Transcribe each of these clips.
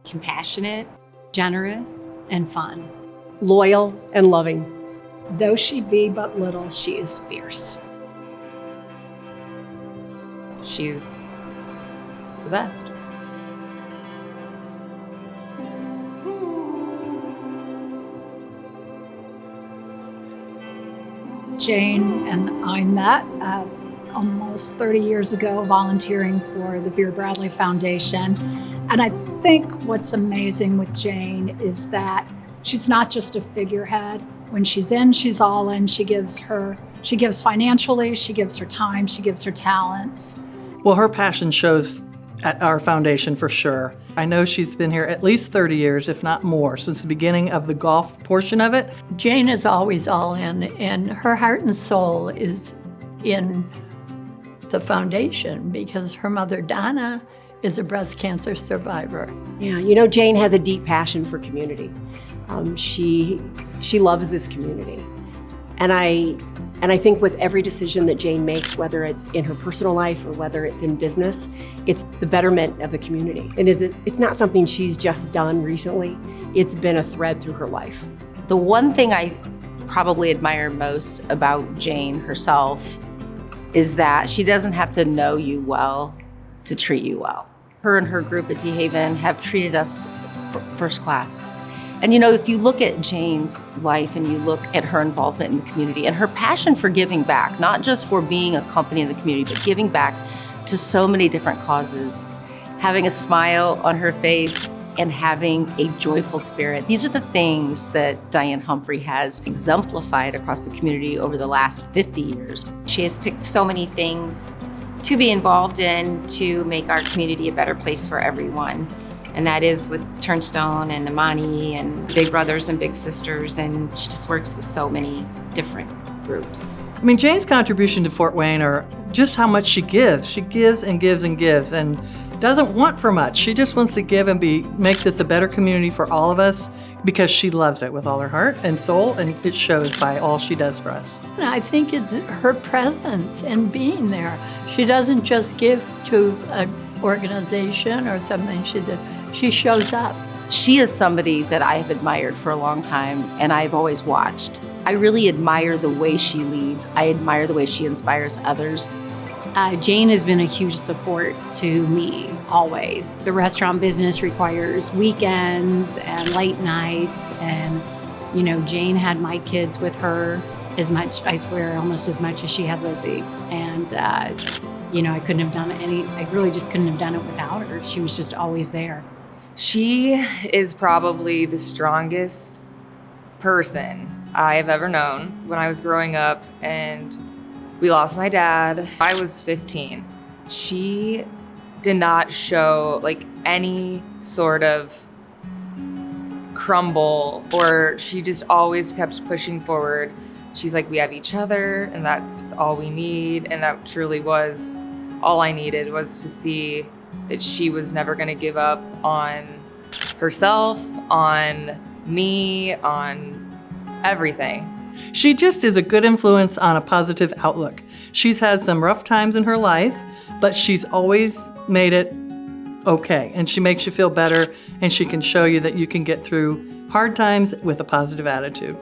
compassionate, generous, and fun. Loyal and loving. Though she be but little, she is fierce. She's the best. Jane and I met almost 30 years ago volunteering for the Vera Bradley Foundation. And I think what's amazing with Jane is that she's not just a figurehead. When she's in, she's all in. She gives financially, she gives her time, she gives her talents. Well, her passion shows at our foundation for sure. I know she's been here at least 30 years, if not more, since the beginning of the golf portion of it. Jane is always all in, and her heart and soul is in the foundation because her mother, Donna, is a breast cancer survivor. Yeah, Jane has a deep passion for community. She loves this community. And I think with every decision that Jane makes, whether it's in her personal life or whether it's in business, it's the betterment of the community. And it's not something she's just done recently. It's been a thread through her life. The one thing I probably admire most about Jane herself is that she doesn't have to know you well to treat you well. Her and her group at DeHaven have treated us first class. And if you look at Jane's life and you look at her involvement in the community and her passion for giving back, not just for being a company in the community, but giving back to so many different causes, having a smile on her face and having a joyful spirit. These are the things that Diane Humphrey has exemplified across the community over the last 50 years. She has picked so many things to be involved in to make our community a better place for everyone. And that is with Turnstone and Imani and Big Brothers and Big Sisters, and she just works with so many different groups. I mean, Jane's contribution to Fort Wayne are just how much she gives. She gives and gives and gives and doesn't want for much. She just wants to give and make this a better community for all of us because she loves it with all her heart and soul, and it shows by all she does for us. I think it's her presence and being there. She doesn't just give to an organization or something. She shows up. She is somebody that I have admired for a long time, and I've always watched. I really admire the way she leads. I admire the way she inspires others. Jane has been a huge support to me, always. The restaurant business requires weekends and late nights, and, Jane had my kids with her as much, I swear, almost as much as she had Lizzie. And, I couldn't have done I really just couldn't have done it without her. She was just always there. She is probably the strongest person I've ever known. When I was growing up and we lost my dad, I was 15. She did not show any sort of crumble, or she just always kept pushing forward. She's like, we have each other and that's all we need. And that truly was all I needed, was to see that she was never gonna give up on herself, on me, on everything. She just is a good influence on a positive outlook. She's had some rough times in her life, but she's always made it okay. And she makes you feel better, and she can show you that you can get through hard times with a positive attitude.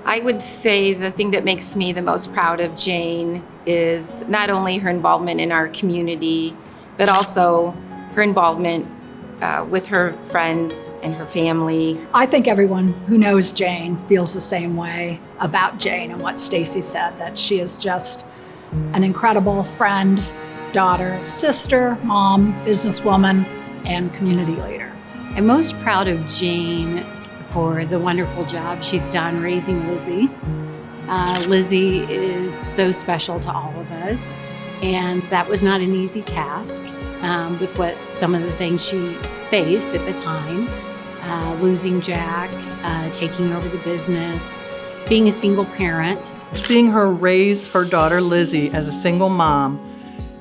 I would say the thing that makes me the most proud of Jane is not only her involvement in our community, but also her involvement with her friends and her family. I think everyone who knows Jane feels the same way about Jane and what Stacy said, that she is just an incredible friend, daughter, sister, mom, businesswoman, and community leader. I'm most proud of Jane for the wonderful job she's done raising Lizzie. Lizzie is so special to all of us, and that was not an easy task with some of the things she faced at the time, losing Jack, taking over the business, being a single parent. Seeing her raise her daughter Lizzie as a single mom,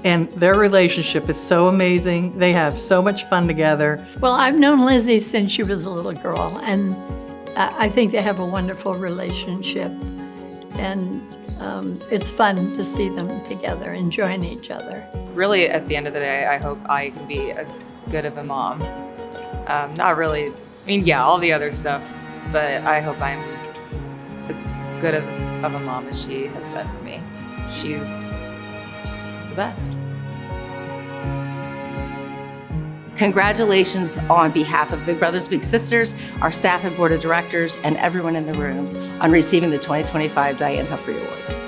and their relationship is so amazing. They have so much fun together. Well, I've known Lizzie since she was a little girl, and I think they have a wonderful relationship. And it's fun to see them together, enjoying each other. Really, at the end of the day, I hope I can be as good of a mom Not really, I mean, yeah, all the other stuff, but I hope I'm as good of a mom as she has been for me. She's the best. Congratulations on behalf of Big Brothers Big Sisters, our staff and board of directors, and everyone in the room on receiving the 2025 Diane Humphrey Award.